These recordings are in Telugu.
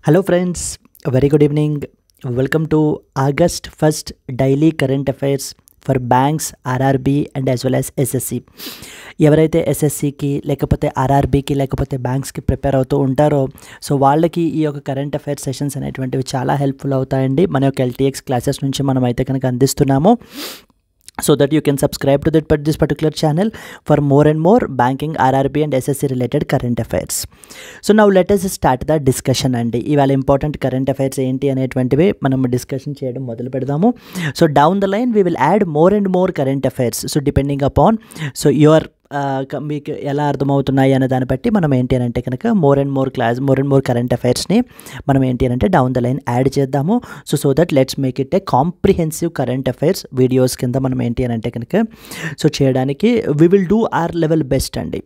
Hello friends, a very good evening. Welcome to August 1st daily current affairs for banks, RRB and as well as SSC. ఎవరైతే ఎస్ఎస్సికి లేకపోతే ఆర్ఆర్బీకి లేకపోతే బ్యాంక్స్కి ప్రిపేర్ అవుతూ ఉంటారో సో వాళ్ళకి ఈ యొక్క కరెంట్ అఫైర్స్ సెషన్స్ అనేటువంటివి చాలా హెల్ప్ఫుల్ అవుతాయండి. మన యొక్క ఎల్టీఎక్స్ క్లాసెస్ నుంచి మనం అయితే కనుక అందిస్తున్నాము. So that you can subscribe to this particular channel for more and more banking, RRB and SSC related current affairs. So now let us start the discussion అండి. ఇవాళ ఇంపార్టెంట్ కరెంట్ అఫైర్స్ ఏంటి అనేటువంటివి మనం డిస్కషన్ చేయడం మొదలు పెడదాము. So down the line we will add more and more current affairs. So depending upon so your మీకు ఎలా అర్థమవుతున్నాయి అనే దాన్ని బట్టి మనం ఏంటి అని అంటే కనుక మోర్ అండ్ మోర్ కరెంట్ అఫైర్స్ని మనం ఏంటి అని అంటే డౌన్ ద లైన్ యాడ్ చేద్దాము. So that let's make it a comprehensive current affairs videos కింద మనం ఏంటి అని అంటే కనుక సో చేయడానికి we will do our level best అండి.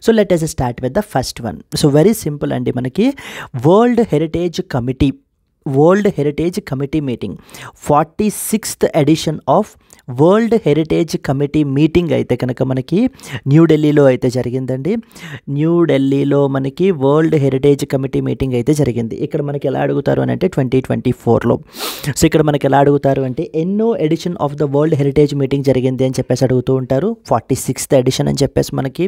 So let us start with the first one. So very simple అండి, మనకి world heritage committee meeting 46th edition of world heritage committee meeting అయితే కనుక మనకి న్యూఢిల్లీలో అయితే జరిగిందండి. న్యూఢిల్లీలో మనకి వరల్డ్ హెరిటేజ్ కమిటీ మీటింగ్ అయితే జరిగింది. ఇక్కడ మనకి ఎలా అడుగుతారు అని అంటే 2024లో. సో ఇక్కడ మనకి ఎలా అడుగుతారు అంటే ఎన్నో edition of the world heritage meeting జరిగింది అని చెప్పేసి అడుగుతూ ఉంటారు. 46th ఎడిషన్ అని చెప్పేసి మనకి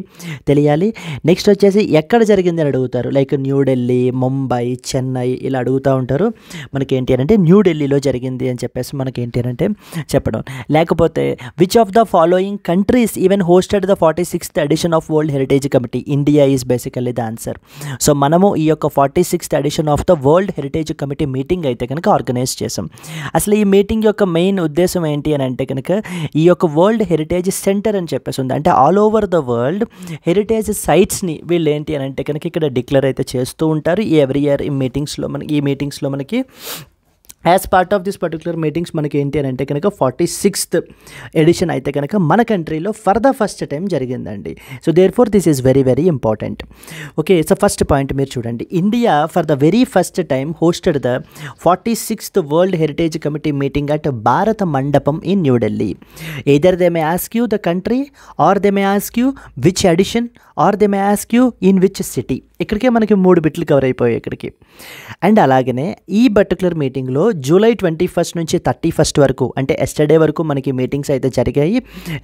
తెలియాలి. నెక్స్ట్ వచ్చేసి ఎక్కడ జరిగింది అని అడుగుతారు, లైక్ న్యూఢిల్లీ, ముంబై, చెన్నై ఇలా అడుగుతూ ఉంటారు. మనకి ఏంటి అని అంటే న్యూఢిల్లీలో జరిగింది అని చెప్పేసి మనకి ఏంటి అని అంటే చెప్పడం. లేకపోతే which of the following countries even hosted the 46th edition of world heritage committee? India is basically the answer. So మనము ఈ యొక్క 46th edition of the world heritage committee meeting అయితే కనుక ఆర్గనైజ్ చేసాం. అసలు ఈ మీటింగ్ యొక్క మెయిన్ ఉద్దేశం ఏంటి అని అంటే కనుక ఈ యొక్క వరల్డ్ హెరిటేజ్ సెంటర్ అని చెప్పేసి ఉంది. అంటే all over the world heritage సైట్స్ని వీళ్ళు ఏంటి అని అంటే కనుక ఇక్కడ డిక్లేర్ అయితే చేస్తూ ఉంటారు ఎవ్రీ ఇయర్ ఈ మీటింగ్స్లో మనకి as part of this particular meetings మనకి ఏంటి అని అంటే కనుక 46th ఎడిషన్ అయితే కనుక మన కంట్రీలో ఫర్ ద ఫస్ట్ టైం జరిగిందండి. So therefore this is very very important. Okay, so first point మీరు చూడండి, India for the very first time hosted the 46th world heritage committee meeting at Bharat Mandapam in New Delhi. Either they may ask you the country or they may ask you which edition or they may ask you in which city. ఇక్కడికే మనకి 3 బిట్లు కవర్ అయిపోయాయి ఇక్కడికి. అండ్ అలాగనే ఈ పర్టికులర్ మీటింగ్లో జూలై 21st నుంచి 31st వరకు అంటే ఎస్టర్డే వరకు మనకి మీటింగ్స్ అయితే జరిగాయి.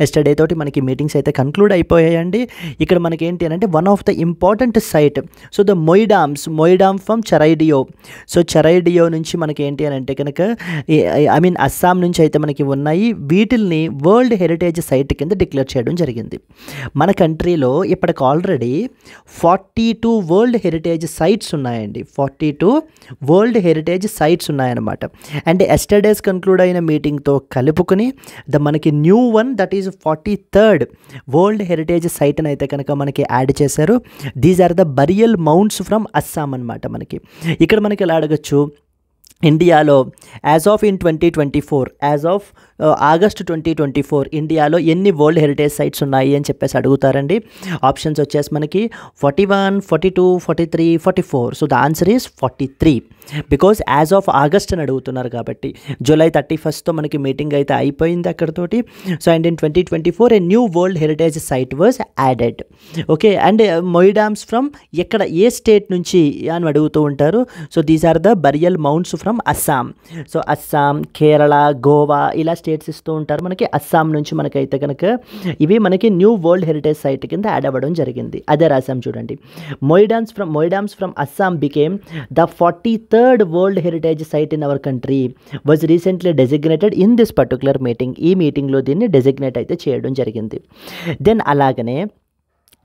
ఎస్టర్డే తోటి మనకి మీటింగ్స్ అయితే కన్క్లూడ్ అయిపోయాయండి. ఇక్కడ మనకి ఏంటి అంటే one of the important site, so the moidam from Charaideo. So Charaideo నుంచి మనకి ఏంటి అని అంటే కనుక అస్సాం నుంచి అయితే మనకి ఉన్నాయి. వీటిల్ని వరల్డ్ హెరిటేజ్ సైట్ కింద డిక్లేర్ చేయడం జరిగింది. మన కంట్రీలో ఇప్పటికి ఆల్రెడీ 42 వరల్డ్ హెరిటేజ్ సైట్స్ ఉన్నాయండి. 42 వరల్డ్ హెరిటేజ్ సైట్స్ ఉన్నాయన్నమాట. అండ్ ఎస్టర్డేస్ కన్క్లూడ్ అయిన మీటింగ్తో కలుపుకుని మనకి new one that is 43rd world heritage site అని అయితే కనుక మనకి యాడ్ చేశారు. These are the burial mounts from Assam అనమాట. మనకి ఇక్కడ మనకి ఎలా అడగచ్చు, ఇండియాలో as of 2024 as of August 2024 ఇండియాలో ఎన్ని వరల్డ్ హెరిటేజ్ సైట్స్ ఉన్నాయి అని చెప్పేసి అడుగుతారండి. ఆప్షన్స్ వచ్చేసి మనకి 41, 42, 43, 44. So the answer is 43 because as of August అని అడుగుతున్నారు కాబట్టి. జూలై 31st మనకి మీటింగ్ అయితే అయిపోయింది అక్కడతోటి. So and in 2024 a new world heritage site was added. Okay, and moidams from ఎక్కడ ఏ స్టేట్ నుంచి అని అడుగుతూ ఉంటారు. So these are the burial mounts from Assam. So Assam, Kerala, Goa ఇలా స్టేట్స్ ఇస్తూ ఉంటారు. మనకి అస్సాం నుంచి మనకైతే కనుక ఇవి మనకి న్యూ వరల్డ్ హెరిటేజ్ సైట్ కింద యాడ్ అవ్వడం జరిగింది. అదే రాసాం చూడండి, moidams from Assam became the 43rd world heritage site in our country was recently designated in this particular meeting. ఈ మీటింగ్లో దీన్ని డెసిగ్నేట్ అయితే చేయడం జరిగింది. దెన్ అలాగనే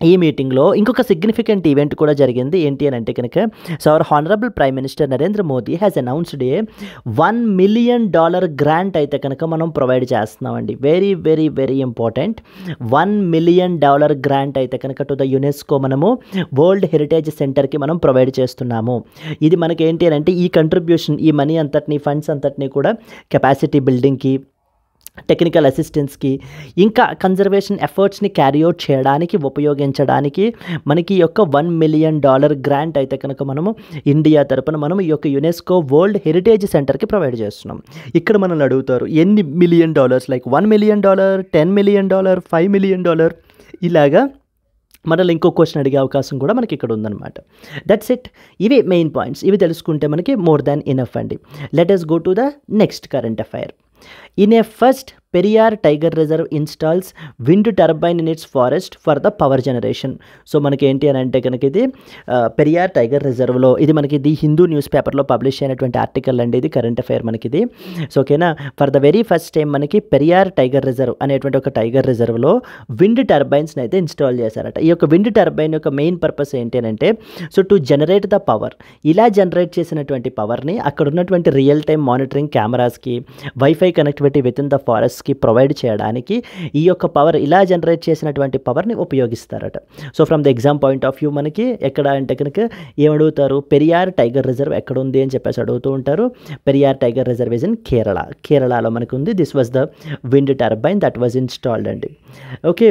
ఈ మీటింగ్లో ఇంకొక సిగ్నిఫికెంట్ ఈవెంట్ కూడా జరిగింది. ఏంటి అని అంటే కనుక so our honourable prime minister Narendra Modi has announced A $1 million grant అయితే కనుక మనం ప్రొవైడ్ చేస్తున్నామండి. Very very very important. $1 million grant అయితే కనుక టు ద యునెస్కో మనము వరల్డ్ హెరిటేజ్ సెంటర్కి మనం ప్రొవైడ్ చేస్తున్నాము. ఇది మనకి ఏంటి అని అంటే ఈ కంట్రిబ్యూషన్, ఈ మనీ అంతటిని, ఫండ్స్ అంతటిని కూడా కెపాసిటీ బిల్డింగ్కి, టెక్నికల్ అసిస్టెన్స్కి, ఇంకా కన్జర్వేషన్ ఎఫర్ట్స్ని క్యారీ అవుట్ చేయడానికి ఉపయోగించడానికి మనకి ఈ యొక్క $1 million గ్రాంట్ అయితే కనుక మనము ఇండియా తరపున మనం ఈ యొక్క యునెస్కో వరల్డ్ హెరిటేజ్ సెంటర్కి ప్రొవైడ్ చేస్తున్నాం. ఇక్కడ మనల్ని అడుగుతారు ఎన్ని $1 million, like $1 million, $10 million, $5 million ఇలాగా మనల్ని ఇంకో క్వశ్చన్ అడిగే అవకాశం కూడా మనకి ఇక్కడ ఉందన్నమాట. That's it. ఇవి మెయిన్ పాయింట్స్. ఇవి తెలుసుకుంటే మనకి మోర్ దాన్ ఇనఫ్ అండి. Let us go to the next current affair. In a first, Periyar Tiger Reserve installs wind turbine in its forest for the power generation. So మనకి ఏంటి అని అంటే కనుక ఇది పెరియార్ టైగర్ రిజర్వ్లో, ఇది మనకి ది హిందూ న్యూస్ పేపర్లో పబ్లిష్ అయినటువంటి ఆర్టికల్ అండి, ఇది కరెంట్ అఫైర్ మనకి ఇది. సో ఓకేనా, for the very first time మనకి పెరియార్ టైగర్ రిజర్వ్ అనేటువంటి ఒక టైగర్ రిజర్వ్లో విండ్ టర్బైన్స్ని అయితే ఇన్స్టాల్ చేశారట. ఈ యొక్క విండ్ టర్బైన్ యొక్క మెయిన్ పర్పస్ ఏంటి అని అంటే, so to generate the power, ఇలా జనరేట్ చేసినటువంటి పవర్ని అక్కడ ఉన్నటువంటి రియల్ టైమ్ మానిటరింగ్ కెమెరాస్కి, wifi connectivity within the ఫారెస్ట్కి ప్రొవైడ్ చేయడానికి ఈ యొక్క పవర్, ఇలా జనరేట్ చేసినటువంటి పవర్ని ఉపయోగిస్తారట. So from the exam point of view మనకి ఎక్కడ అంటే కనుక ఏమడుగుతారు, పెరియార్ టైగర్ రిజర్వ్ ఎక్కడ ఉంది అని చెప్పేసి అడుగుతూ ఉంటారు. Periyar tiger reserve is in Kerala. కేరళలో మనకు ఉంది. This was the wind turbine that was installed అండి. ఓకే,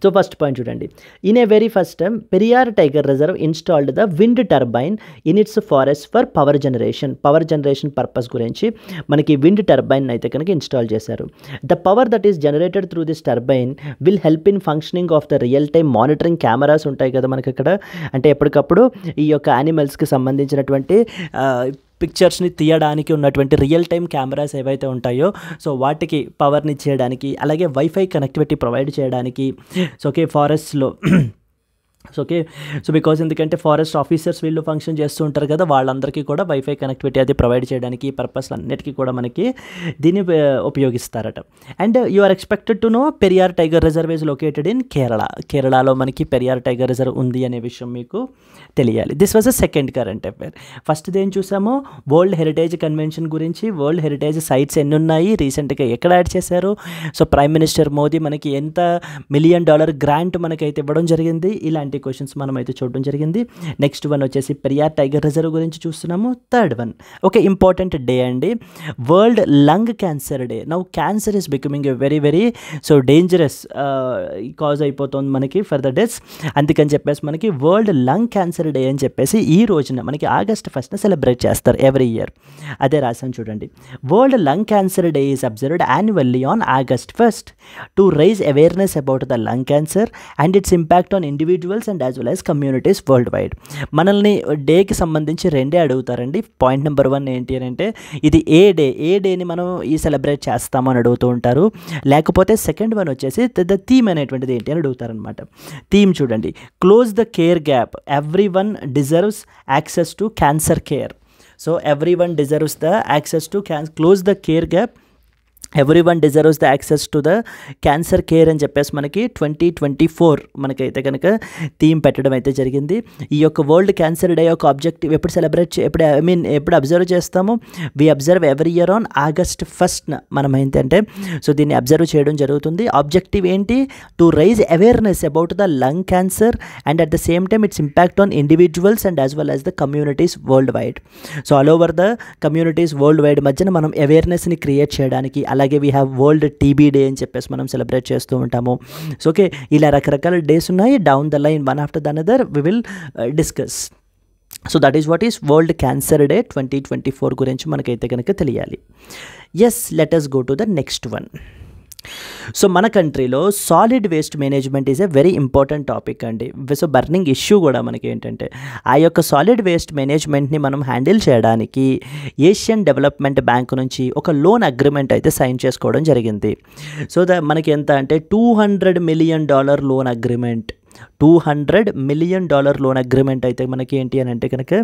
సో ఫస్ట్ పాయింట్ చూడండి. In a very first time Periyar tiger reserve installed the wind turbine in it's forest for power generation purpose గురించి మనకి విండ్ టర్బైన్ అయితే కనుక ఇన్స్టాల్ చేశారు. The power that is generated through this turbine will help in functioning of the real time monitoring cameras ఉంటాయి కదా మనకి అక్కడ, అంటే ఎప్పటికప్పుడు ఈ యొక్క యానిమల్స్కి సంబంధించినటువంటి పిక్చర్స్ని తీయడానికి ఉన్నటువంటి రియల్ టైమ్ కెమెరాస్ ఏవైతే ఉంటాయో, సో వాటికి పవర్ని ఇచ్చేయడానికి, అలాగే వైఫై కనెక్టివిటీ ప్రొవైడ్ చేయడానికి, సో ఓకే ఫారెస్ట్లో సో ఓకే, సో బికాజ్ ఎందుకంటే ఫారెస్ట్ ఆఫీసర్స్ వీళ్ళు ఫంక్షన్ చేస్తూ ఉంటారు కదా, వాళ్ళందరికీ కూడా వైఫై కనెక్టివిటీ అది ప్రొవైడ్ చేయడానికి, ఈ పర్పస్ అన్నిటికీ కూడా మనకి దీన్ని ఉపయోగిస్తారట. And you are expected to know Periyar tiger reserve is located in Kerala. కేరళలో మనకి పెరియార్ టైగర్ రిజర్వ్ ఉంది అనే విషయం మీకు తెలియాలి. This was a second current affair. ఫస్ట్ది ఏం చూసామో, వరల్డ్ హెరిటేజ్ కన్వెన్షన్ గురించి, వరల్డ్ హెరిటేజ్ సైట్స్ ఎన్ని ఉన్నాయి, రీసెంట్గా ఎక్కడ యాడ్ చేశారు, సో ప్రైమ్ మినిస్టర్ మోదీ మనకి ఎంత $1 మిలియన్ గ్రాంట్ మనకైతే ఇవ్వడం జరిగింది, ఇలాంటి క్వశ్చన్స్ మనం అయితే చూడడం జరిగింది. నెక్స్ట్ వన్ వచ్చేసి పెరియార్ టైగర్ రిజర్వ్ గురించి చూస్తున్నాము. Third one, okay important day అండి, world lung cancer day. Now cancer is becoming a very very so dangerous cause అయిపోతుంది మనకి ఫర్ ద డెత్స్. అందుకని చెప్పేసి మనకి వరల్డ్ లంగ్ క్యాన్సర్ డే అని చెప్పేసి ఈ రోజున మనకి August 1st సెలబ్రేట్ చేస్తారు ఎవ్రీ ఇయర్. అదే రాసాను చూడండి. World lung cancer day is observed annually on August 1st to raise awareness about the lung cancer and its impact on individuals and as well as communities world wide. మనల్ని డేకి సంబంధించి రెండే అడుగుతారండి. పాయింట్ నెంబర్ 1 ఏంటి అని అంటే, ఇది ఏ డేని మనం ఈ సెలబ్రేట్ చేస్తాము అని అడుగుతూ ఉంటారు. లేకపోతే సెకండ్ వన్ వచ్చేసి ద థీమ్ అనేటువంటిది ఏంటి అని అడుగుతారనమాట. థీమ్ చూడండి, close the care gap, every one deserves access to cancer care. So every one deserves the access to close the care gap, every one deserves the access to the cancer care అని చెప్పేసి మనకి 2024 మనకైతే కనుక థీమ్ పెట్టడం అయితే జరిగింది. ఈ యొక్క వరల్డ్ క్యాన్సర్ డే యొక్క ఆబ్జెక్టివ్ ఎప్పుడు అబ్జర్వ్ చేస్తాము, we observe every year on August 1st మనం ఏంటంటే సో దీన్ని అబ్జర్వ్ చేయడం జరుగుతుంది. ఆబ్జెక్టివ్ ఏంటి, to raise awareness about the lung cancer and at the same time its impact on individuals and as well as the communities world wide. So all over the communities world wide మధ్యన మనం అవేర్నెస్ని క్రియేట్ చేయడానికి, అలాగే we have world TB day అని చెప్పేసి మనం సెలబ్రేట్ చేస్తూ ఉంటాము. సో ఓకే, ఇలా రకరకాల డేస్ ఉన్నాయి. Down the line one after the another we will discuss. So that is what is world cancer day 2024 గురించి మనకైతే కనుక తెలియాలి. Yes, let us go to the next one. సో మన కంట్రీలో solid waste management is a very important topic అండి. సో బర్నింగ్ ఇష్యూ కూడా మనకి ఏంటంటే, ఆ యొక్క సాలిడ్ వేస్ట్ మేనేజ్మెంట్ని మనం హ్యాండిల్ చేయడానికి ఏషియన్ డెవలప్మెంట్ బ్యాంక్ నుంచి ఒక లోన్ అగ్రిమెంట్ అయితే సైన్ చేసుకోవడం జరిగింది. సో మనకి ఎంత అంటే $200 million loan agreement, $200 million loan agreement అయితే మనకి ఏంటి అని అంటే కనుక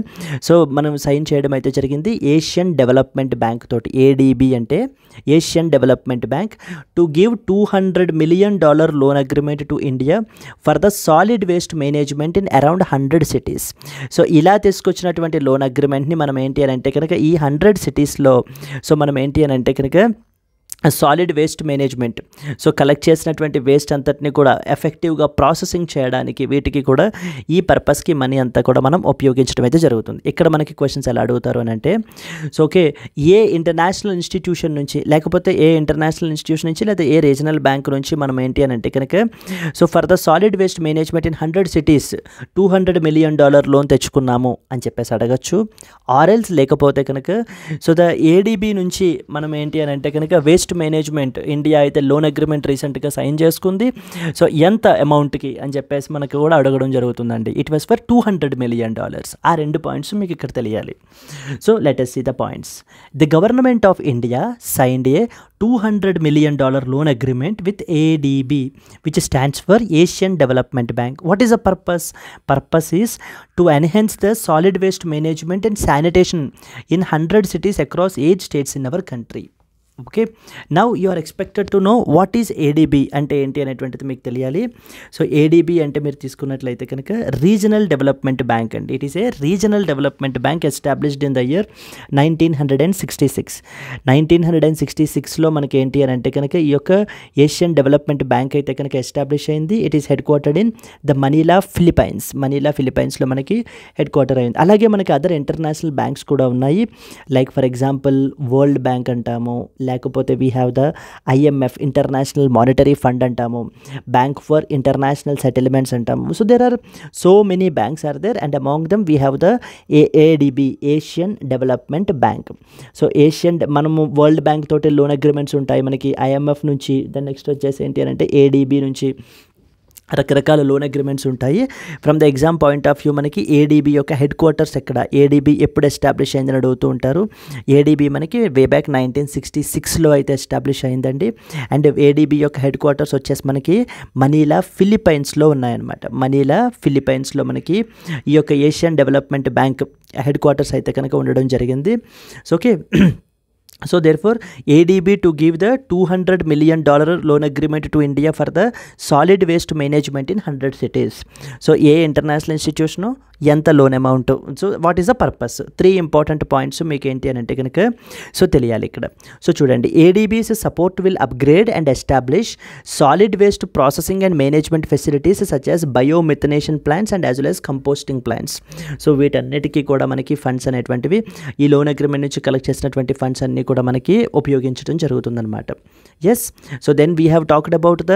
సో మనం సైన్ చేయడం అయితే జరిగింది ఏషియన్ డెవలప్మెంట్ బ్యాంక్ తోటి. ఏడీబీ అంటే Asian development bank to give $200 million loan agreement to India for the solid waste management in around 100 cities. So ఇలా తీసుకొచ్చినటువంటి లోన్ అగ్రిమెంట్ని మనం ఏంటి అని అంటే కనుక ఈ 100 సిటీస్లో సో మనం ఏంటి అని అంటే కనుక solid waste management, so collect చేసినటువంటి వేస్ట్ అంతటిని కూడా ఎఫెక్టివ్గా ప్రాసెసింగ్ చేయడానికి వీటికి కూడా ఈ పర్పస్కి మనీ అంతా కూడా మనం ఉపయోగించడం అయితే జరుగుతుంది. ఇక్కడ మనకి క్వశ్చన్స్ ఎలా అడుగుతారు అని అంటే, సో ఓకే ఏ ఇంటర్నేషనల్ ఇన్స్టిట్యూషన్ నుంచి లేకపోతే ఏ ఇంటర్నేషనల్ ఇన్స్టిట్యూషన్ నుంచి లేదా ఏ రీజనల్ బ్యాంక్ నుంచి మనం ఏంటి అని అంటే కనుక so for the solid waste management in 100 cities $200 million loan తెచ్చుకున్నాము అని చెప్పేసి అడగచ్చు. ఆర్ఎల్స్ లేకపోతే కనుక సో ద ఏడీబీ నుంచి మనం ఏంటి అని అంటే కనుక వేస్ట్ వేస్ట్ మేనేజ్మెంట్ ఇండియా అయితే లోన్ అగ్రిమెంట్ రీసెంట్గా సైన్ చేసుకుంది. సో ఎంత అమౌంట్కి అని చెప్పేసి మనకు కూడా అడగడం జరుగుతుందండి. It was for $200 million. ఆ 2 పాయింట్స్ మీకు ఇక్కడ తెలియాలి. So let us see the points. The government of India signed a $200 million loan agreement with ADB, which stands for Asian Development Bank. What is the purpose? Purpose is to enhance the solid waste management and sanitation in 100 cities across 8 states in our country. Okay, now you are expected to know what is ADB అంటే ఏంటి అనేటువంటిది మీకు తెలియాలి. సో ఏడీబీ అంటే మీరు తీసుకున్నట్లయితే కనుక రీజనల్ డెవలప్మెంట్ బ్యాంక్ అండి. It is a regional development bank established in the year 1966. 1966లో మనకి ఏంటి అని అంటే కనుక ఈ యొక్క ఏషియన్ డెవలప్మెంట్ బ్యాంక్ అయితే కనుక ఎస్టాబ్లిష్ అయింది. It is headquartered in the Manila ఫిలిపైన్స్లో మనకి హెడ్ క్వార్టర్ అయింది. అలాగే మనకి అదర్ ఇంటర్నేషనల్ బ్యాంక్స్ కూడా ఉన్నాయి. Like for example world bank అంటాము, లేకపోతే we have the IMF international monetary fund అంటాము, బ్యాంక్ ఫర్ ఇంటర్నేషనల్ సెటిల్మెంట్స్ అంటాము. So there are so many banks are there and among them we have the ADB Asian development bank. So మనము వరల్డ్ బ్యాంక్ తోటి లోన్ అగ్రిమెంట్స్ ఉంటాయి మనకి IMF నుంచి. దెన్ నెక్స్ట్ వచ్చేసి ఏంటి అని అంటే ADB నుంచి రకరకాల లోన్ అగ్రిమెంట్స్ ఉంటాయి. From the exam point of view మనకి ఏడీబీ యొక్క హెడ్ క్వార్టర్స్ ఎక్కడ, ఏడీబీ ఎప్పుడు ఎస్టాబ్లిష్ అయిందని అడుగుతూ ఉంటారు. ఏడీబీ మనకి వే బ్యాక్ 1966లో అయితే ఎస్టాబ్లిష్ అయిందండి. అండ్ ఏడీబీ యొక్క హెడ్ క్వార్టర్స్ వచ్చేసి మనకి మనీలా ఫిలిపైన్స్లో ఉన్నాయన్నమాట. మనీలా ఫిలిపైన్స్లో మనకి ఈ యొక్క Asian development bank head quarters అయితే కనుక ఉండడం జరిగింది. So okay, so therefore ADB to give the $200 million loan agreement to India for the solid waste management in 100 cities. So ఏ ఇంటర్నేషనల్ ఇన్స్టిట్యూషన్ ఎంత loan amount, so what is the purpose, 3 important points మీకు ఏంటి అని అంటే కనుక సో తెలియాలి ఇక్కడ. సో చూడండి, ADB's support will upgrade and establish solid waste processing and management facilities such as biomethanation plants and as well as composting plants. So వీటన్నిటికీ కూడా మనకి ఫండ్స్ అనేటువంటివి ఈ లోన్ అగ్రిమెంట్ నుంచి కలెక్ట్ చేసినటువంటి ఫండ్స్ అన్నీ కూడా మనకి ఉపయోగించడం జరుగుతుందన్నమాట. Yes, so then we have talked about the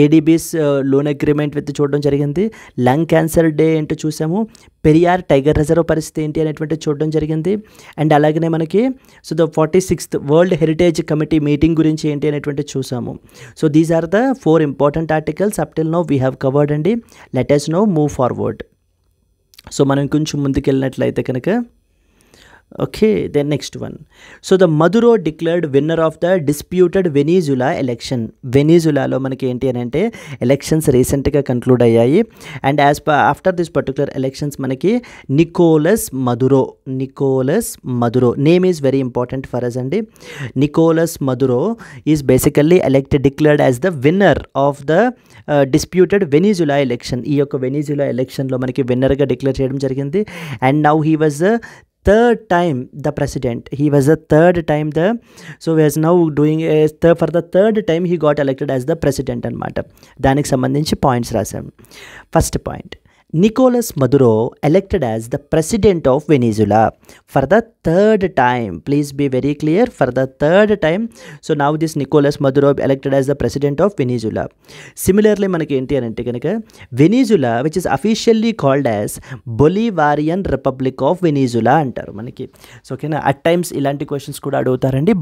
ADB's loan agreement with చూడడం జరిగింది. లంగ్ క్యాన్సర్ డే ఏంటో చూసాము, పెరియార్ టైగర్ రిజర్వ్ పరిస్థితి ఏంటి అనేటువంటిది చూడడం జరిగింది. అండ్ అలాగనే మనకి so the 46th world heritage committee meeting గురించి ఏంటి అనేటువంటిది చూసాము. So these are the 4 important articles up till now we have covered అండి. Let us now move forward. So మనం కొంచెం ముందుకెళ్ళినట్లయితే కనుక okay, then next one. So the Maduro declared winner of the disputed Venezuela election. వెనిజులాలో మనకి ఏంటి అని అంటే ఎలక్షన్స్ రీసెంట్గా కంక్లూడ్ అయ్యాయి. And after this particular elections మనకి Nicolas Maduro name is very important for us అండి. Nicolas Maduro is basically declared as the winner of the disputed Venezuela election. ఈ యొక్క వెనిజులా ఎలక్షన్లో మనకి విన్నర్గా డిక్లేర్ చేయడం జరిగింది. And now he was third time the president. He was the third time so he is now doing for the third time he got elected as the president annamata. దానికి సంబంధించి పాయింట్స్ రాసాం. First point, Nicolas Maduro elected as the president of Venezuela for the third time. Please be very clear, for the third time. So now this Nicolas Maduro elected as the president of Venezuela. Similarly మనకి ఏంటి అని అంటే కనుక Venezuela which is officially called as Bolivarian Republic of Venezuela అంటారు మనకి. సో ఓకేనా, అట్ టైమ్స్ ఇలాంటి క్వశ్చన్స్ కూడా అడుగుతారండి.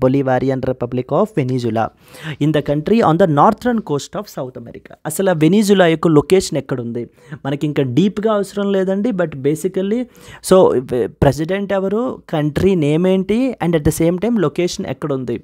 Bolivarian Republic of Venezuela in the country on the northern coast of South America. అసలు వెనిజులా యొక్క లొకేషన్ ఎక్కడుంది మనకి ఇంకా డీప్గా అవసరం లేదండి. బట్ బేసికల్లీ సో ప్రెసిడెంట్ ఎవరు, కంట్రీ నేమ్ ఏంటి, and at the same time location ఎక్కడుంది,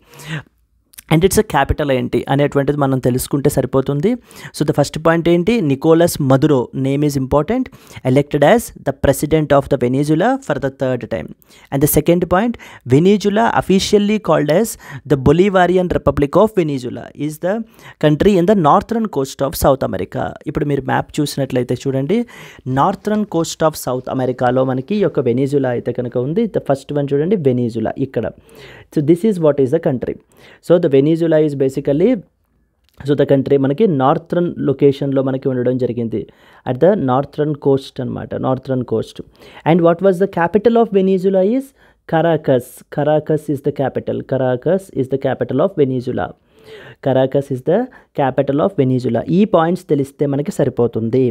అండ్ ఇట్స్ క్యాపిటల్ ఏంటి అనేటువంటిది మనం తెలుసుకుంటే సరిపోతుంది. సో ద ఫస్ట్ పాయింట్ ఏంటి, Nicolas Maduro name is important, elected as the president of the Venezuela for the third time. And the second point, Venezuela officially called as the Bolivarian Republic of Venezuela is the country in the northern coast of South America. ఇప్పుడు మీరు మ్యాప్ చూసినట్లయితే చూడండి, నార్థరన్ కోస్ట్ ఆఫ్ సౌత్ అమెరికాలో మనకి ఈ యొక్క వెనిజులా అయితే కనుక ఉంది. ద ఫస్ట్ వన్ చూడండి, వెనిజులా ఇక్కడ. So this is what is the country. So the Venezuela is basically so the country మనకి నార్థరన్ లొకేషన్లో మనకి ఉండడం జరిగింది, అట్ ద నార్థరన్ కోస్ట్ అనమాట, northern Coast. And what was the capital of Venezuela is Caracas. Caracas is the capital. Caracas is the capital of Venezuela. Caracas is the capital of Venezuela. ఈ పాయింట్స్ తెలిస్తే మనకి సరిపోతుంది.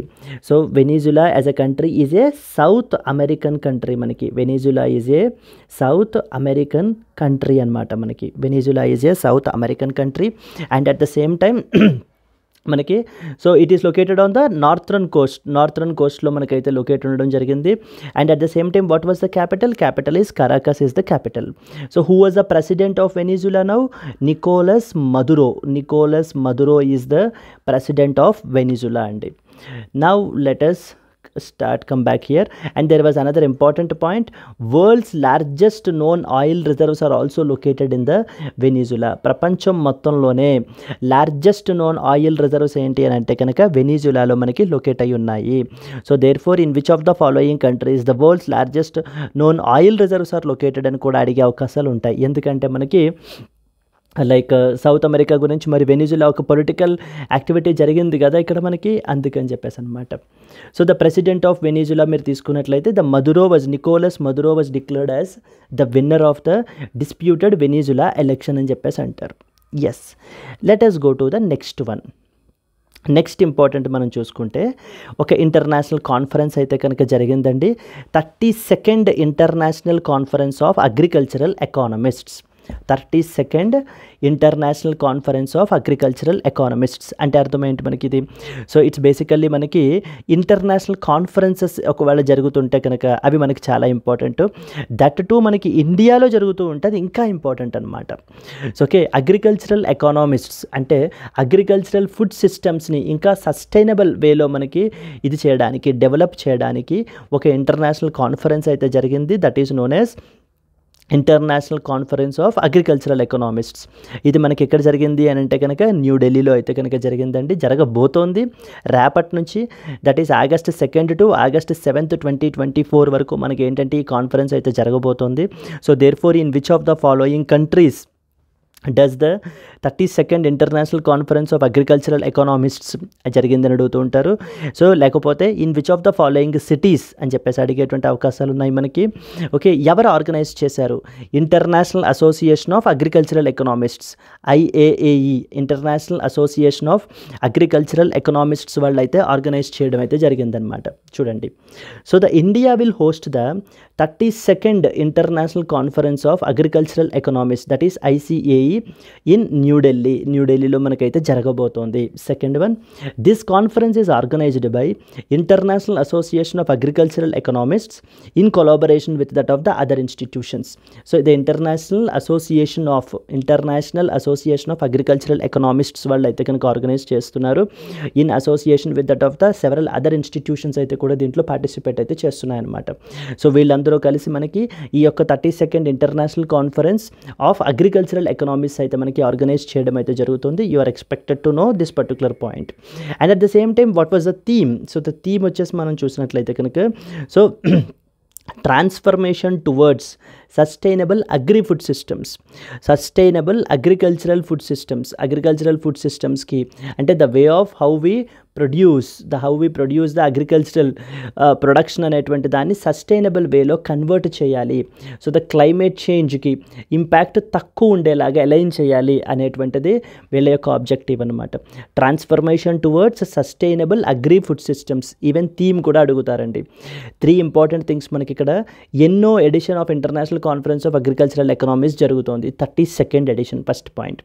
So Venezuela as a country is a South American country. మనకి Venezuela is a South American country అనమాట. మనకి Venezuela is a South American country and at the same time మనకి so it is located on the northern కోస్ట్లో మనకైతే లొకేట్ ఉండడం జరిగింది. And at the same time what was the capital is Caracas is the capital. So who was the president of Venezuela now? Nicolas Maduro is the president of Venezuela అండి. Now let us come back here, and there was another important point. World's largest known oil reserves are also located in the Venezuela. ప్రపంచం మొత్తంలోనే లార్జెస్ట్ నోన్ ఆయిల్ రిజర్వ్స్ ఏంటి అని అంటే కనుక వెనిజులాలో మనకి లొకేట్ అయి ఉన్నాయి. So therefore in which of the following countries the world's largest known oil reserves are located అని కూడా అడిగే అవకాశాలు ఉంటాయి. ఎందుకంటే మనకి లైక్ సౌత్ అమెరికా గురించి మరి వెనిజులా ఒక పొలిటికల్ యాక్టివిటీ జరిగింది కదా ఇక్కడ మనకి, అందుకని చెప్పేసి అనమాట. So the president of Venezuela మీరు తీసుకున్నట్లయితే Nicolas Maduro was declared as the winner of the disputed Venezuela election అని చెప్పేసి అంటారు. Yes, let us go to the next one. Next important మనం చూసుకుంటే ఒక ఇంటర్నేషనల్ కాన్ఫరెన్స్ అయితే కనుక జరిగిందండి. 32nd international conference of agricultural economists. 32nd international conference of agricultural economists అంటే అర్థం ఏంటి మనకి ఇది? సో ఇట్స్ బేసికల్లీ మనకి ఇంటర్నేషనల్ కాన్ఫరెన్సెస్ ఒకవేళ జరుగుతుంటే కనుక అవి మనకి చాలా ఇంపార్టెంట్. దట్ టు మనకి ఇండియాలో జరుగుతూ ఉంటే అది ఇంకా ఇంపార్టెంట్ అనమాట. సో ఓకే, అగ్రికల్చరల్ ఎకానమిస్ట్స్ అంటే అగ్రికల్చరల్ ఫుడ్ సిస్టమ్స్ని ఇంకా సస్టైనబుల్ వేలో మనకి ఇది చేయడానికి, డెవలప్ చేయడానికి ఒక ఇంటర్నేషనల్ కాన్ఫరెన్స్ అయితే జరిగింది. That is known as international conference of agricultural economists. ఇది మనకి ఎక్కడ జరిగింది అని అంటే కనుక న్యూఢిల్లీలో అయితే కనుక జరిగిందండి, జరగబోతోంది రేపటి నుంచి. That is August 2nd to August 7th, 2024 వరకు మనకి ఏంటంటే ఈ కాన్ఫరెన్స్ అయితే జరగబోతోంది. So therefore in which of the following countries does the 32nd international conference of agricultural economists జరిగిందని అడుగుతూ ఉంటారు. సో లేకపోతే in which of the following cities అని చెప్పేసి అడిగేటువంటి అవకాశాలు ఉన్నాయి మనకి. ఓకే, ఎవరు ఆర్గనైజ్ చేశారు? International association of agricultural economists, IAAE, international association of agricultural economists వాళ్ళు అయితే ఆర్గనైజ్ చేయడం అయితే జరిగిందనమాట. చూడండి, so the India will host the 32nd international conference of agricultural economists, that is ICAE in న్యూఢిల్లీలో మనకైతే జరగబోతోంది. Second one, this conference is organised by international association of agricultural economists in collaboration with that of the other institutions. So the international association of agricultural economists వాళ్ళు అయితే కనుక ఆర్గనైజ్ చేస్తున్నారు. In association with that of the several other institutions అయితే కూడా దీంట్లో పార్టిసిపేట్ అయితే చేస్తున్నాయన్నమాట. సో వీళ్ళందరూ కలిసి మనకి ఈ యొక్క 32nd international conference of agricultural economics అయితే మనకి ఆర్గనైజ్ చేయడం అయితే జరుగుతుంది. You are expected to know this particular point. And at the same time what was the theme? So the theme వచ్చేసి మనం చూసినట్లయితే కనుక so transformation towards sustainable agrifood systems, sustainable agricultural food సిస్టమ్స్కి అంటే the way of how we produce the agricultural production అనేటువంటి దాన్ని సస్టైనబుల్ వేలో కన్వర్ట్ చేయాలి. సో ద క్లైమేట్ చేంజ్కి ఇంపాక్ట్ తక్కువ ఉండేలాగా అలైన్ చేయాలి అనేటువంటిది వీళ్ళ యొక్క ఆబ్జెక్టివ్ అనమాట. Transformation towards sustainable agri food systems. Even theme కూడా అడుగుతారండి. 3 ఇంపార్టెంట్ థింగ్స్ మనకి ఇక్కడ. ఎన్నో edition of international conference of agricultural economics జరుగుతోంది, 32nd edition. First point.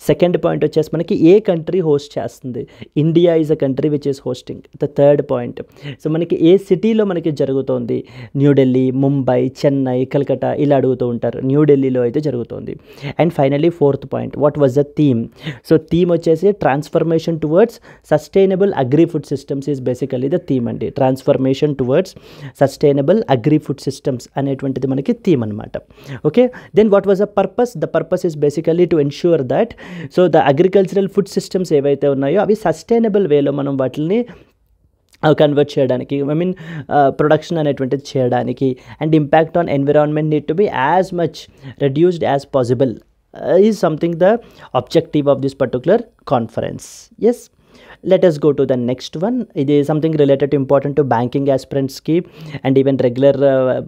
Second point వచ్చేసి మనకి ఏ కంట్రీ హోస్ట్ చేస్తుంది? India is a country which is hosting. The third point, so మనకి ఏ సిటీలో మనకి జరుగుతోంది? న్యూఢిల్లీ, ముంబై, చెన్నై, కలకత్తా ఇలా అడుగుతూ ఉంటారు. న్యూఢిల్లీలో అయితే జరుగుతోంది. And finally fourth point, what was the theme? So theme వచ్చేసి transformation towards sustainable agri food systems is basically the theme అండి. Transformation towards sustainable agri food systems అనేటువంటిది మనకి థీమ్ అనమాట. Okay, then what was the purpose? The purpose is basically to ensure that so the agricultural food systems ఏవైతే ఉన్నాయో అవి సస్టైనబుల్ వేలో మనం వాటిని కన్వర్ట్ చేయడానికి, ప్రొడక్షన్ అనేటువంటిది చేయడానికి, and impact on environment need to be as much reduced as possible is something the objective of this particular conference. Yes, let us go to the next one. ఇది something related important to banking ఆస్పిరెంట్స్కి అండ్ ఈవెన్ రెగ్యులర్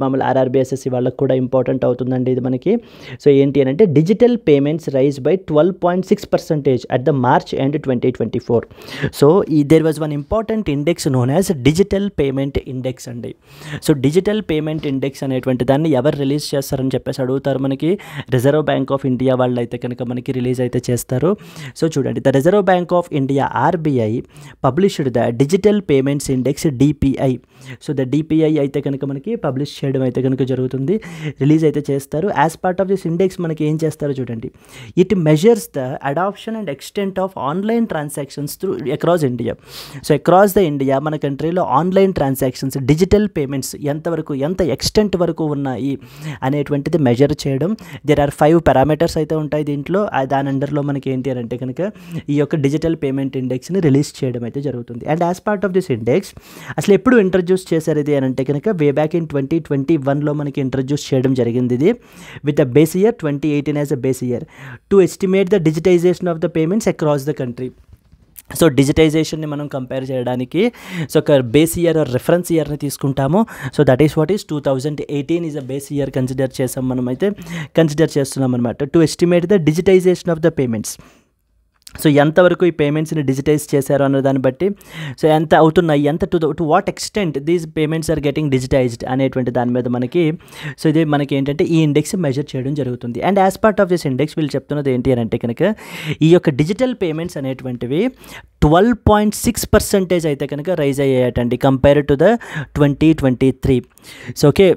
మామూలు ఆర్ఆర్బిఎస్ఎస్సి వాళ్ళకి కూడా ఇంపార్టెంట్ అవుతుందండి ఇది మనకి. సో ఏంటి అని అంటే digital payments rise by 12.6% at the March end 2024. So there was one important index known as digital payment index అండి. సో డిజిటల్ పేమెంట్ ఇండెక్స్ అనేటువంటి దాన్ని ఎవరు రిలీజ్ చేస్తారని చెప్పేసి అడుగుతారు మనకి. రిజర్వ్ బ్యాంక్ ఆఫ్ ఇండియా వాళ్ళు అయితే కనుక మనకి రిలీజ్ అయితే చేస్తారు. సో చూడండి, the reserve bank of India RBI published the digital payments index DPI. So the DPI అయితే కనుక మనకి పబ్లిష్ చేయడం అయితే కనుక జరుగుతుంది, రిలీజ్ అయితే చేస్తారు. As part of this index మనకి ఏం చేస్తారో చూడండి, it measures the adoption and extent of online transactions through across India. So across the India మన కంట్రీలో ఆన్లైన్ ట్రాన్సాక్షన్స్ డిజిటల్ పేమెంట్స్ ఎంతవరకు ఎంత ఎక్స్టెంట్ వరకు ఉన్నాయి అనేటువంటిది మెజర్ చేయడం. దేర్ ఆర్ 5 పారామీటర్స్ అయితే ఉంటాయి దీంట్లో. దాని అండర్లో మనకి ఏంటి అని అంటే కనుక ఈ యొక్క డిజిటల్ పేమెంట్ ఇండెక్స్ని రిలీజ్ చేయడం అయితే జరుగుతుంది. And as part of this index అసలు ఎప్పుడు ఇంట్రడ్యూస్ చేశారు ఇది అని అంటే కనుక వే బ్యాక్ ఇన్ 2021లో మనకి ఇంట్రడ్యూస్ చేయడం జరిగింది ఇది, with the base year 2018 as a base year to estimate the digitization of the payments across the country. So డిజిటైజేషన్ని మనం కంపేర్ చేయడానికి సో ఒక బేస్ ఇయర్ రిఫరెన్స్ ఇయర్ని తీసుకుంటాము. So that is what is 2018 is a base year consider చేసాం, మనం అయితే కన్సిడర్ చేస్తున్నాం అనమాట. To estimate the digitization of the payments. So ఎంతవరకు ఈ పేమెంట్స్ని డిజిటైజ్ చేశారు అన్న దాన్ని బట్టి సో ఎంత అవుతున్నాయి, ఎంత to what extent these payments are getting digitized అనేటువంటి దాని మీద మనకి సో ఇది మనకి ఏంటంటే ఈ ఇండెక్స్ మెజర్ చేయడం జరుగుతుంది. And as part of this index వీళ్ళు చెప్తున్నది ఏంటి అని అంటే కనుక ఈ యొక్క డిజిటల్ పేమెంట్స్ అనేటువంటివి 12.6% అయితే కనుక రైజ్ అయ్యాయటండి compare to the 2023. So okay,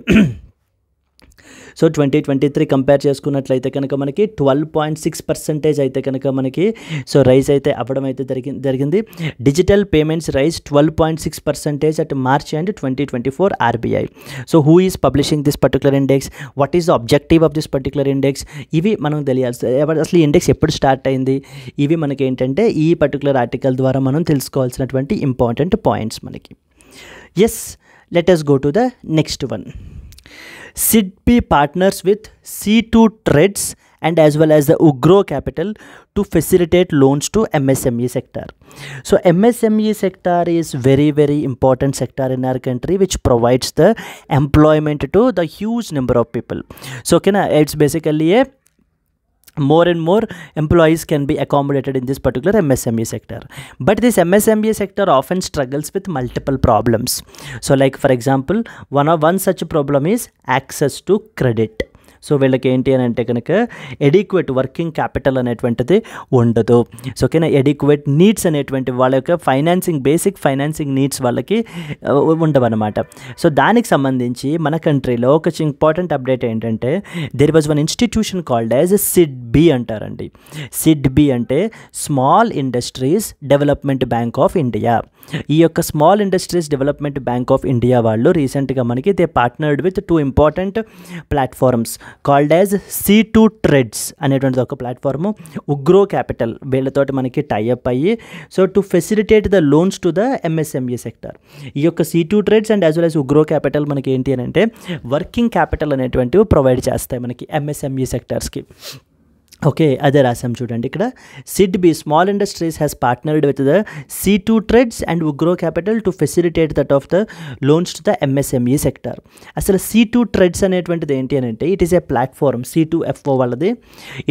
so 2023 compare చేసుకున్నట్లయితే కనుక మనకి 12.6% అయితే కనుక మనకి సో రైజ్ అయితే అవ్వడం అయితే జరిగింది. Digital payments rise 12.6% at March and 2024 RBI. So who is publishing this particular index, what is the objective of this particular index, ఇవి మనం తెలియాల్సి, అసలు ఈ ఇండెక్స్ ఎప్పుడు స్టార్ట్ అయింది, ఇవి మనకి ఏంటంటే ఈ పర్టికులర్ ఆర్టికల్ ద్వారా మనం తెలుసుకోవాల్సినటువంటి ఇంపార్టెంట్ పాయింట్స్ మనకి. Yes, let us go to the next one. SIDBI partners with C2 Trades and as well as the Ugro Capital to facilitate loans to MSME sector. So MSME sector is very important sector in our country which provides the employment to the huge number of people. So okay na, it's basically a more and more employees can be accommodated in this particular MSME sector. But this MSME sector often struggles with multiple problems. So like for example, one such problem is access to credit. So వీళ్ళకి ఏంటి అని అంటే కనుక ఎడిక్వేట్ వర్కింగ్ క్యాపిటల్ అనేటువంటిది ఉండదు. సో ఓకేనా, ఎడిక్వేట్ నీడ్స్ అనేటువంటి వాళ్ళ యొక్క ఫైనాన్సింగ్, బేసిక్ ఫైనాన్సింగ్ నీడ్స్ వాళ్ళకి ఉండవన్నమాట. సో దానికి సంబంధించి మన కంట్రీలో ఒక ఇంపార్టెంట్ అప్డేట్ ఏంటంటే there was one institution called as SIDBI అంటారండి. సిడ్బి అంటే small industries development bank of India. ఈ యొక్క small industries development bank of India వాళ్ళు రీసెంట్గా మనకి they partnered with 2 important platforms called as C2 Trades అనేటువంటిది ఒక ప్లాట్ఫామ్, ఉగ్రో క్యాపిటల్ వీళ్ళతోటి మనకి టైఅప్ అయ్యి so to facilitate the loans to the MSME sector. ఈ యొక్క C2 Trades and as well as ఉగ్రో Capital మనకి ఏంటి అని అంటే వర్కింగ్ క్యాపిటల్ అనేటువంటివి ప్రొవైడ్ చేస్తాయి మనకి MSME సెక్టర్స్కి. ఓకే, అదే రాసాం చూడండి ఇక్కడ. SIDBI small industries has partnered with the C2 Trades and Ugro capital to facilitate that of the loans to the MSME sector. అసలు C2 Trades అనేటువంటిది ఏంటి అని అంటే it is a platform, C2FO వాళ్ళది.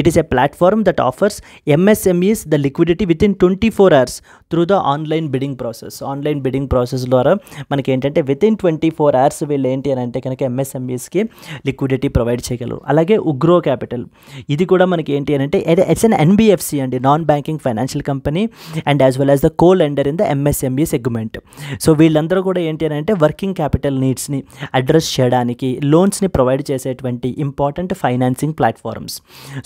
It is a platform that offers MSMEs the liquidity with in 24 hours through the online beading process. Online beading process ద్వారా మనకి ఏంటంటే విత్ ఇన్ 24 hours వీళ్ళు ఏంటి అని అంటే కనుక MSMEస్కి లిక్విడిటీ ప్రొవైడ్ చేయగలరు. అలాగే ఉగ్రో క్యాపిటల్ ఇది కూడా మనకి ఏంటి అని అంటే ఇట్స్ అన్ NBFC అండి, non banking financial company and as well as the co lender in the MSME segment. So వీళ్ళందరూ కూడా ఏంటి అని అంటే వర్కింగ్ క్యాపిటల్ నీడ్స్ని అడ్రస్ చేయడానికి లోన్స్ని ప్రొవైడ్ చేసేటువంటి important financing platforms.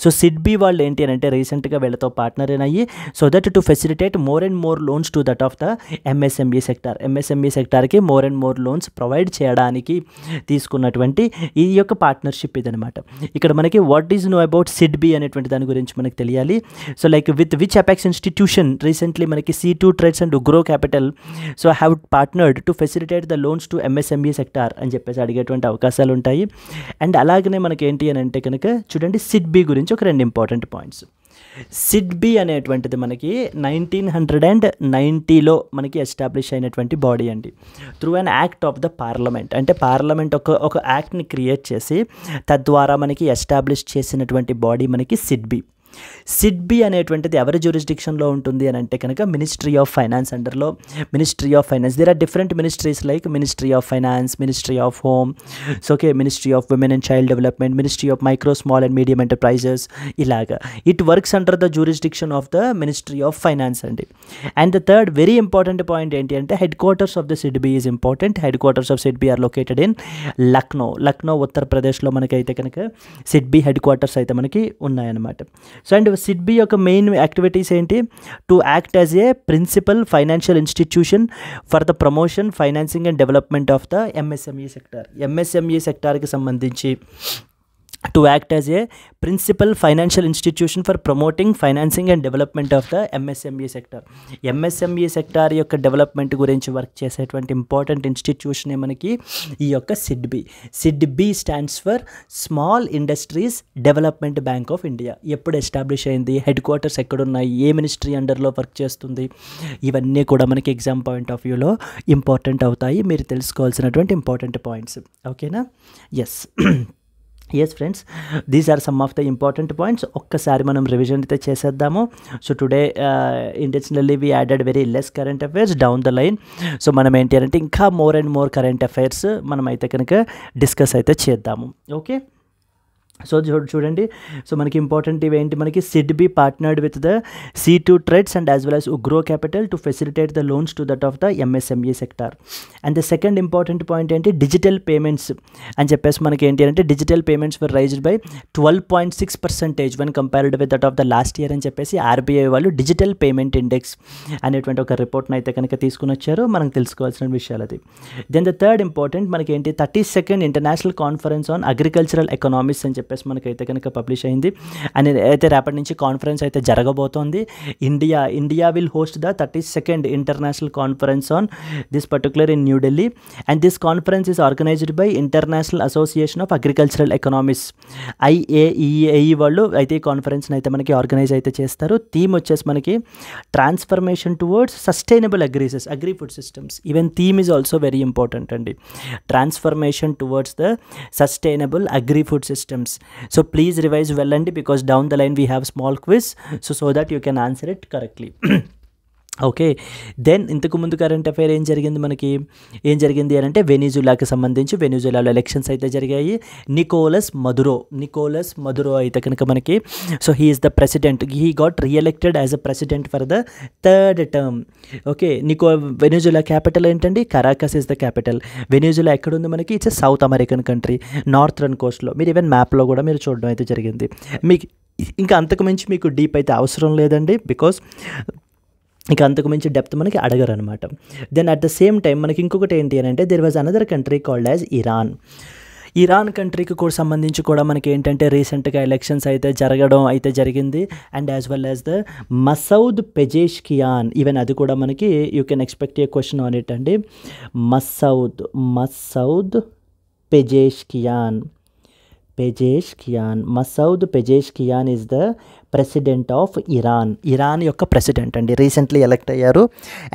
So SIDBI వాళ్ళు ఏంటి అని అంటే రీసెంట్గా వీళ్ళతో పార్ట్నర్ అయ్యి so that to facilitate more and more loans to that of the MSME sector. MSME సెక్టార్కి more and more loans provide చేయడానికి తీసుకున్నటువంటి ఈ యొక్క పార్ట్నర్షిప్ ఇదనమాట. ఇక్కడ మనకి what is know about SIDBI అనేటువంటి దాని గురించి మనకు తెలియాలి. So like with which apex institution recently మనకి C2 Trades and Ugro Capital so have partnered to facilitate the loans to MSME sector అని చెప్పేసి అడిగేటువంటి అవకాశాలు ఉంటాయి. అండ్ అలాగనే మనకి ఏంటి అని అంటే కనుక చూడండి సిడ్బి గురించి ఒక 2 ఇంపార్టెంట్ పాయింట్స్. సిడ్బీ అనేటువంటిది మనకి 1990లో మనకి ఎస్టాబ్లిష్ అయినటువంటి బాడీ అండి. Through an act of the parliament, అంటే పార్లమెంట్ ఒక యాక్ట్ని క్రియేట్ చేసి తద్వారా మనకి ఎస్టాబ్లిష్ చేసినటువంటి బాడీ మనకి సిడ్బీ. సిడ్బీ అనేటువంటిది ఎవరి జ్యూరిస్డిక్షన్లో ఉంటుంది అని అంటే కనుక మినిస్ట్రీ ఆఫ్ ఫైనాన్స్ అండర్లో. Ministry of finance, there are different ministries like ministry of finance, ministry of home, ministry of women and child development, ministry of micro small and medium enterprises, ఇలాగా it works under the jurisdiction of the ministry of finance అండి. And the third very important point ఏంటి అంటే headquarters of the SIDBI is important. Headquarters of SIDBI are located in Lucknow ఉత్తరప్రదేశ్లో మనకైతే కనుక సిడ్బీ హెడ్ క్వార్టర్స్ అయితే మనకి ఉన్నాయన్నమాట. సో అండ్ సిడ్బీ యొక్క మెయిన్ యాక్టివిటీస్ ఏంటి? To act as a principal financial institution for the promotion, financing and development of the MSME sector. MSME సెక్టార్కి సంబంధించి to act as a principal financial institution for promoting, financing and development of the MSME sector. MSME sector యొక్క డెవలప్మెంట్ గురించి వర్క్ చేసేటువంటి ఇంపార్టెంట్ ఇన్స్టిట్యూషన్ మనకి ఈ యొక్క SIDBI. SIDBI stands for small industries development bank of India. ఎప్పుడు ఎస్టాబ్లిష్ అయింది, హెడ్ క్వార్టర్స్ ఎక్కడున్నాయి, ఏ మినిస్ట్రీ అండర్లో వర్క్ చేస్తుంది, ఇవన్నీ కూడా మనకి ఎగ్జామ్ పాయింట్ ఆఫ్ వ్యూలో ఇంపార్టెంట్ అవుతాయి. మీరు తెలుసుకోవాల్సినటువంటి ఇంపార్టెంట్ పాయింట్స్. ఓకేనా? Yes friends, these are some of the important points. ఒక్కసారి మనం రివిజన్ అయితే చేసేద్దాము. So today intentionally we added very less current affairs down the line. So మనం ఏంటి అంటే ఇంకా more and more current affairs మనం అయితే కనుక డిస్కస్ అయితే చేద్దాము. ఓకే, సో చూడండి, సో మనకి ఇంపార్టెంట్ ఇవేంటి, మనకి SIDBI partnered with the C2 TReDS and as well as ఉగ్రో capital to facilitate the loans to that of the MSME sector. And the second important point ఏంటి, డిజిటల్ పేమెంట్స్ అని చెప్పేసి మనకి ఏంటి అంటే digital payments were raised by 12.6% when compared with that of the last year అని చెప్పేసి RBI వాళ్ళు డిజిటల్ పేమెంట్ ఇండెక్స్ అనేటువంటి ఒక రిపోర్ట్ని అయితే కనుక తీసుకుని వచ్చారు. మనం తెలుసుకోవాల్సిన విషయాలు అది. దెన్ ద థర్డ్ ఇంపార్టెంట్ మనకి ఏంటి, 32nd international conference on agricultural economics అని చెప్పేసి మనకైతే కనుక పబ్లిష్ అయింది. అండ్ అయితే రేపటి నుంచి కాన్ఫరెన్స్ అయితే జరగబోతోంది. India will host the 32nd international conference on this particular in New Delhi. And this conference is organised by international association of agricultural economics, IAEA వాళ్ళు అయితే ఈ కాన్ఫరెన్స్ని అయితే మనకి ఆర్గనైజ్ అయితే చేస్తారు. థీమ్ వచ్చేసి మనకి transformation towards sustainable agri food systems. Even theme is also very important అండి, transformation towards the sustainable agri food systems. So please revise well and because down the line we have small quiz so that you can answer it correctly. ఓకే, దెన్ ఇంతకు ముందు కరెంట్ అఫైర్ ఏం జరిగింది అని అంటే వెనిజులాకి సంబంధించి వెనిజులాలో ఎలక్షన్స్ అయితే జరిగాయి. నికోలస్ మదురో అయితే కనుక మనకి so he is the president, he got reelected as a president for the 3rd term. Okay, Venezuela capital ఏంటండి, Caracas is the capital. Venezuela ఎక్కడుంది మనకి, it's South American country, northern కోస్ట్లో. మీరు ఈవెన్ మ్యాప్లో కూడా మీరు చూడడం అయితే జరిగింది. మీకు ఇంకా అంతకుమించి మీకు డీప్ అయితే అవసరం లేదండి, బికాస్ ఇక అంతకు మించి డెప్త్ మనకి అడగరు అనమాట. Then at the same time మనకి ఇంకొకటి ఏంటి అని అంటే there was another country called as Iran కంట్రీకి కూడా సంబంధించి కూడా మనకి ఏంటంటే రీసెంట్గా ఎలక్షన్స్ అయితే జరగడం అయితే జరిగింది. And as well as the Masoud Pezeshkian, even అది కూడా మనకి you can expect a question on it అండి. Masoud Pezeshkian is the president of Iran యొక్క ప్రెసిడెంట్ అండి, రీసెంట్లీ ఎలక్ట్ అయ్యారు.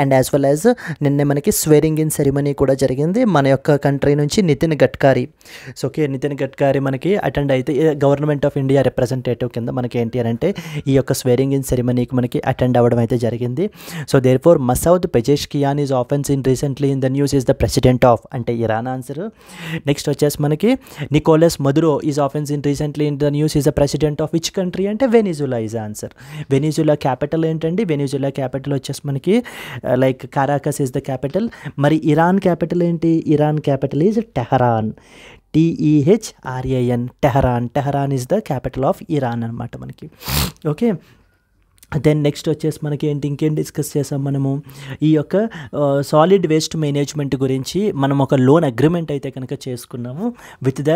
అండ్ యాజ్ వెల్ యాజ్ నిన్నే మనకి స్వేరింగ్ ఇన్ సెరిమనీ కూడా జరిగింది. మన యొక్క కంట్రీ నుంచి నితిన్ గడ్కరీ మనకి అటెండ్ అయితే గవర్నమెంట్ ఆఫ్ ఇండియా రిప్రజెంటేటివ్ కింద మనకి ఏంటి అని అంటే ఈ యొక్క స్వేరింగ్ ఇన్ సెరిమనీకి మనకి అటెండ్ అవ్వడం అయితే జరిగింది. So therefore Masoud Pezeshkian is often seen recently in the news is the president of అంటే ఇరాన్ ఆన్సర్. నెక్స్ట్ వచ్చేసి మనకి Nicolas Maduro is often seen recently in the news is the president of which country అంటే Venezuela is answer. Venezuela capital ఏంటండి, వెనిజులా క్యాపిటల్ వచ్చేసి మనకి like Caracas is the capital. మరి ఇరాన్ క్యాపిటల్ ఏంటి, Iran capital is Tehran, TEHRAN, Tehran is the capital of Iran అనమాట మనకి. ఓకే, దెన్ నెక్స్ట్ వచ్చేసి మనకి ఇంకేం డిస్కస్ చేసాం మనము, ఈ యొక్క సాలిడ్ వేస్ట్ మేనేజ్మెంట్ గురించి మనం ఒక లోన్ అగ్రిమెంట్ అయితే కనుక చేసుకున్నాము with the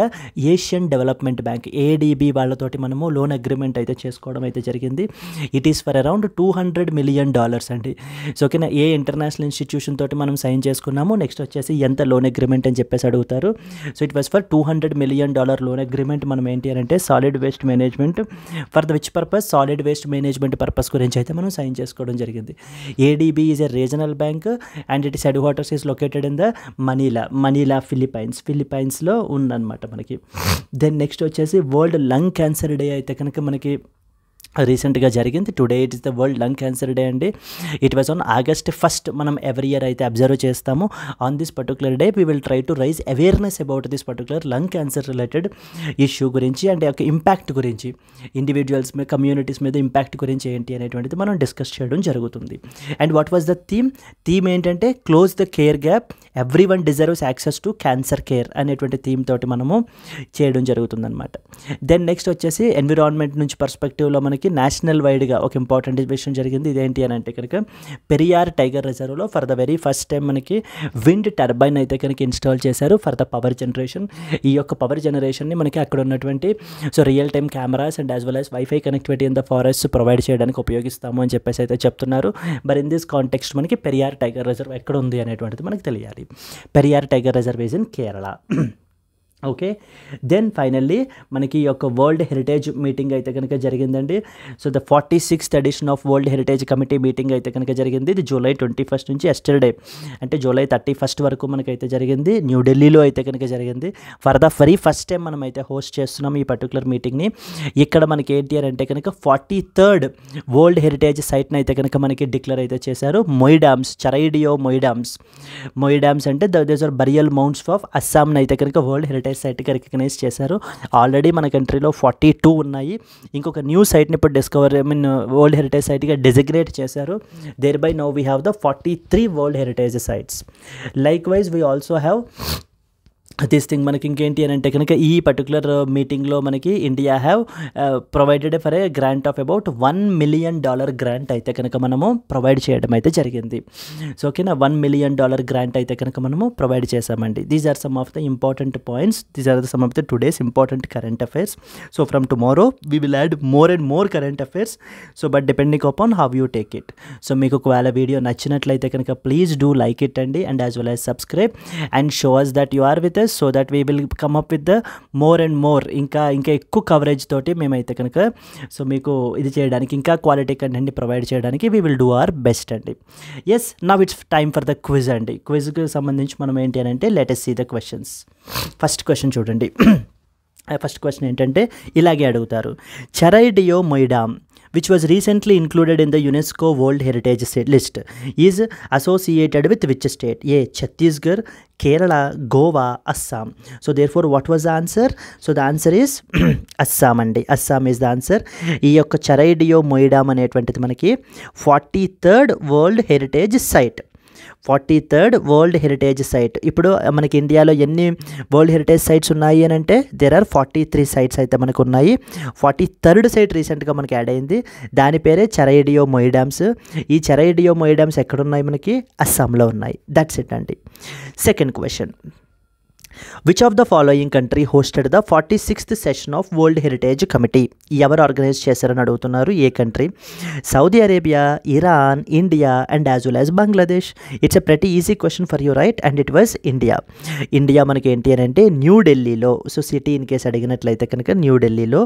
Asian development bank, ADB వాళ్ళతోటి మనము లోన్ అగ్రిమెంట్ అయితే చేసుకోవడం అయితే జరిగింది. It is for around $200 million అండి. సో ఓకేనా, ఏ ఇంటర్నేషనల్ ఇన్స్టిట్యూషన్ తోటి మనం సైన్ చేసుకున్నాము, నెక్స్ట్ వచ్చేసి ఎంత లోన్ అగ్రిమెంట్ అని చెప్పేసి అడుగుతారు. So it was for $200 million loan agreement. మనం ఏంటి అని అంటే solid waste management for the which purpose, solid waste management purpose గురించి అయితే మనం సైన్ చేసుకోవడం జరిగింది. ADB is a regional bank and it is headquarters is located in the Manila ఫిలిపైన్స్లో ఉందన్నమాట మనకి. దెన్ నెక్స్ట్ వచ్చేసి వరల్డ్ లంగ్ క్యాన్సర్ డే అయితే కనుక మనకి రీసెంట్గా జరిగింది. Today it is the world lung cancer day అండి. It was on August 1st. మనం ఎవ్రీ ఇయర్ అయితే అబ్జర్వ్ చేస్తాము. On this particular day we will try to raise awareness about this particular lung cancer related issue గురించి అండ్ యొక్క ఇంపాక్ట్ గురించి, ఇండివిజువల్స్ మీద, కమ్యూనిటీస్ మీద ఇంపాక్ట్ గురించి ఏంటి అనేటువంటిది మనం డిస్కస్ చేయడం జరుగుతుంది. And what was the theme ఏంటంటే close the care gap, every one deserves access to cancer care అనేటువంటి థీమ్ తోటి మనము చేయడం జరుగుతుందన్నమాట. దెన్ నెక్స్ట్ వచ్చేసి ఎన్విరాన్మెంట్ నుంచి పర్స్పెక్టివ్లో మనకి నేషనల్ వైడ్గా ఒక ఇంపార్టెంట్ విషయం జరిగింది. ఇదేంటి అని అంటే కనుక పెరియార్ టైగర్ రిజర్వ్లో for the very first time మనకి విండ్ టర్బైన్ అయితే కనుక ఇన్స్టాల్ చేశారు ఫర్ ద పవర్ జనరేషన్. ఈ యొక్క పవర్ జనరేషన్ని మనకి అక్కడ ఉన్నటువంటి real time cameras and as well as wifi connectivity in the forest provide చేయడానికి ఉపయోగిస్తాము అని చెప్పేసి అయితే చెప్తున్నారు. బట్ ఇన్ దిస్ కాంటెక్స్ట్ మనకి పెరియార్ టైగర్ రిజర్వ్ ఎక్కడ ఉంది అనేటువంటిది మనకి తెలియాలి. Periyar tiger reserve is in Kerala. Okay, then finally మనకి ఈ యొక్క వరల్డ్ హెరిటేజ్ మీటింగ్ అయితే కనుక జరిగిందండి. So the 46th edition of world heritage committee meeting అయితే కనుక జరిగింది. ఇది July 21st నుంచి ఎస్టర్డే అంటే July 31st వరకు మనకైతే జరిగింది. న్యూఢిల్లీలో అయితే కనుక జరిగింది. For the very first time మనం అయితే హోస్ట్ చేస్తున్నాం ఈ పర్టికులర్ మీటింగ్ని. ఇక్కడ మనకి ఏంటి అంటే కనుక 43rd వరల్డ్ హెరిటేజ్ సైట్ని అయితే కనుక మనకి డిక్లేర్ అయితే చేశారు. మొయిడామ్స్, చరైడియో మొయిడామ్స్ అంటే these are burial mounts of అస్సాంని అయితే కనుక వరల్డ్ హెరిటేజ్ సైట్గా రికగ్నైజ్ చేశారు. ఆల్రెడీ మన కంట్రీలో 42 ఉన్నాయి. ఇంకొక న్యూ సైట్ని ఇప్పుడు వరల్డ్ హెరిటేజ్ సైట్గా డెసిగ్నేట్ చేశారు. Thereby now we have the 43 world heritage sites. Likewise we also have this thing. మనకి ఇంకేంటి అని అంటే కనుక ఈ పర్టికులర్ మీటింగ్లో మనకి India have provided for a grant of about $1 million grant అయితే కనుక మనము ప్రొవైడ్ చేయడం అయితే జరిగింది. సో ఓకేనా, $1 million గ్రాంట్ అయితే కనుక మనము ప్రొవైడ్ చేసామండి. These are some of the important points. These are the some of the today's important current affairs. So from tomorrow we will add more and more current affairs. So but depending upon how you take it. So మీకు ఒకవేళ వీడియో నచ్చినట్లయితే కనుక ప్లీజ్ డూ లైక్ ఇట్ అండి, and as well as subscribe and show us that you are with us so that we will come up with the more and more ఇంకా ఎక్కువ కవరేజ్ తోటి మేమైతే కనుక సో మీకు ఇది చేయడానికి, ఇంకా క్వాలిటీ కంటెంట్ని ప్రొవైడ్ చేయడానికి we will do our best అండి. Yes, now it's time for the quiz అండి. క్విజ్కి సంబంధించి మనం ఏంటి అని అంటే let us see the questions. First question చూడండి. ఫస్ట్ క్వశ్చన్ ఏంటంటే ఇలాగే అడుగుతారు. Charaideo మొయిడామ్ which was recently included in the UNESCO World Heritage List is associated with which state? A. Chhattisgarh, Kerala, Goa, Assam. So therefore what was the answer? So the answer is Assam andi. Assam is the answer. ఈ యొక్క చరైడియో మొయిడామ్ అనేటువంటిది మనకి 43rd world heritage site. 43rd world heritage site. ఇప్పుడు మనకి ఇండియాలో ఎన్ని వరల్డ్ హెరిటేజ్ సైట్స్ ఉన్నాయి అని అంటే దేర్ ఆర్ 43 సైట్స్ అయితే మనకు ఉన్నాయి. 43rd సైట్ రీసెంట్గా మనకి యాడ్ అయింది. దాని పేరే చరైడియో మొయిడామ్స్. ఈ చరైడియో మొయిడామ్స్ ఎక్కడున్నాయి? మనకి అస్సాంలో ఉన్నాయి. దట్స్ ఇట్ అండి. Second question. Which of the following country hosted the 46th session of world heritage committee? ఎవరు ఆర్గనైజ్ చేశారని అడుగుతున్నారు. ఏ country? Saudi Arabia, Iran, India and as well as Bangladesh. It's a pretty easy question for you, right? And it was India. India మనకి ఏంటి అని అంటే న్యూఢిల్లీలో, సో సిటీ ఇన్ కేసు అడిగినట్లయితే కనుక న్యూఢిల్లీలో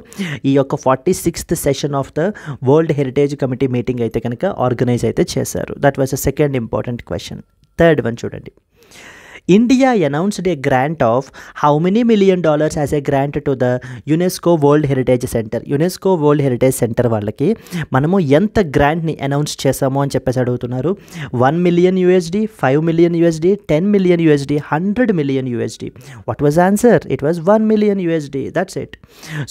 ఈ యొక్క 46th session of the world heritage committee meeting అయితే కనుక ఆర్గనైజ్ అయితే చేశారు. That was a second important question. Third one చూడండి. India announced a grant of how many $1 million as a grant to the UNESCO World Heritage Center? UNESCO World Heritage Center వాళ్ళకి మనము ఎంత గ్రాంట్ని అనౌన్స్ చేసామో అని చెప్పేసి అడుగుతున్నారు. $1 million, $5 million, $10 million, $100 million. What was the answer? It was $1 million. That's it.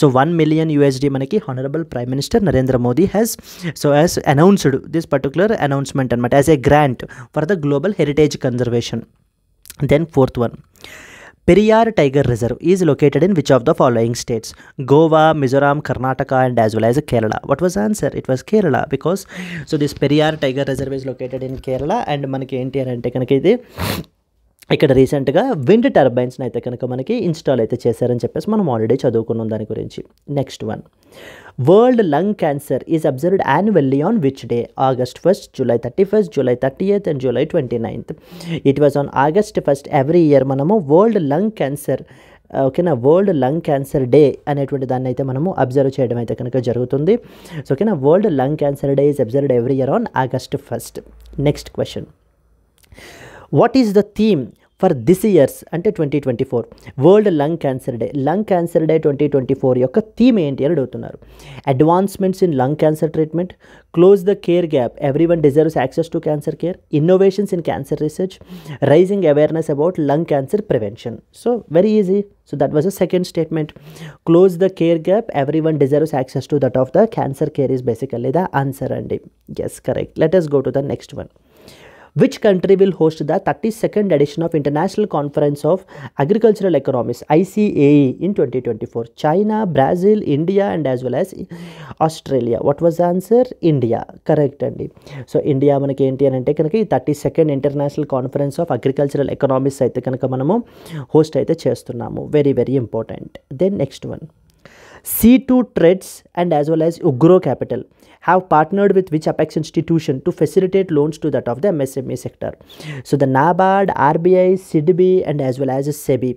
So $1 million మనకి Honorable Prime Minister Narendra Modi has announced this particular announcement అనమాట as a grant for the global heritage conservation. Then fourth one. Periyar Tiger Reserve is located in which of the following states? Goa, Mizoram, Karnataka, and as well as Kerala. What was the answer? It was Kerala, because so this Periyar Tiger Reserve is located in Kerala, and మనకి ఏంటి అని అంటే కనుక ఇది ఇక్కడ రీసెంట్గా విండ్ టర్బైన్స్ని అయితే కనుక మనకి ఇన్స్టాల్ అయితే చేశారని చెప్పేసి మనం ఆల్రెడీ చదువుకున్నాం దాని గురించి. Next one, world lung cancer is observed annually on which day? August 1st, July 31st, July 30th and July 29th. It was on August 1st every year మనము వరల్డ్ లంగ్ క్యాన్సర్, ఓకేనా, వరల్డ్ లంగ్ క్యాన్సర్ డే అనేటువంటి దాన్ని అయితే మనము అబ్జర్వ్ చేయడం అయితే కనుక జరుగుతుంది. సో ఓకేనా, world lung cancer day is observed every year on August 1st. Next question, what is the theme for this year's అంటే 2024 world lung cancer day? Lung cancer day 2024 యొక్క థీమ్ ఏంటి అని అడుగుతున్నారు. Advancements in lung cancer treatment, close the care gap, every one deserves access to cancer care, innovations in cancer research, raising awareness about lung cancer prevention. So very easy. So that was a second statement. Close the care gap, everyone deserves access to that of the cancer care is basically the answer. And yes, correct. Let us go to the next one. Which country will host the 32nd edition of International Conference of Agricultural Economies ICAE in 2024? China, Brazil, India and as well as Australia. What was the answer? India. Correct అండి. సో ఇండియా మనకి ఏంటి అని అంటే కనుక ఈ 32nd international conference of agricultural economics అయితే కనుక మనము హోస్ట్ అయితే చేస్తున్నాము. Very very important. Then next one, C2 Trades and as well as Ugro Capital have partnered with which apex institution to facilitate loans to that of the MSME sector? So the NABARD, RBI, SIDBI and as well as SEBI.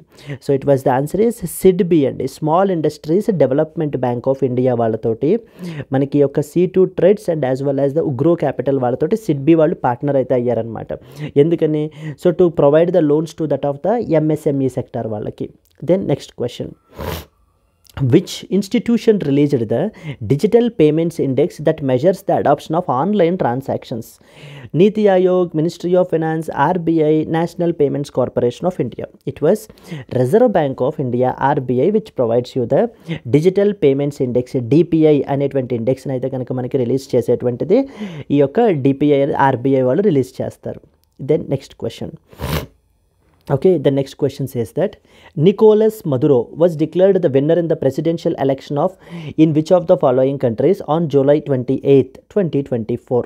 So it was the answer is SIDBI and Small Industries Development Bank of India వాళ్ళతోటి మనకి యొక్క C2 Trades and as well as the Ugro Capital వాళ్ళతోటి SIDBI వాళ్ళు పార్ట్నర్ అయితే అయ్యారనమాట. ఎందుకని? So to provide the loans to that of the MSME sector వాళ్ళకి. Then next question, which institution released the digital payments index that measures the adoption of online transactions? Niti Aayog, Ministry of Finance, RBI, National Payments Corporation of India. It was Reserve Bank of India, RBI, which provides you the digital payments index, DPI అనేటువంటి ఇండెక్స్ని అయితే కనుక మనకి రిలీజ్ చేసేటువంటిది ఈ యొక్క DPI RBI వాళ్ళు రిలీజ్ చేస్తారు. Then next question, okay, the next question says that Nicolas Maduro was declared the winner in the presidential election of in which of the following countries on July 28th, 2024?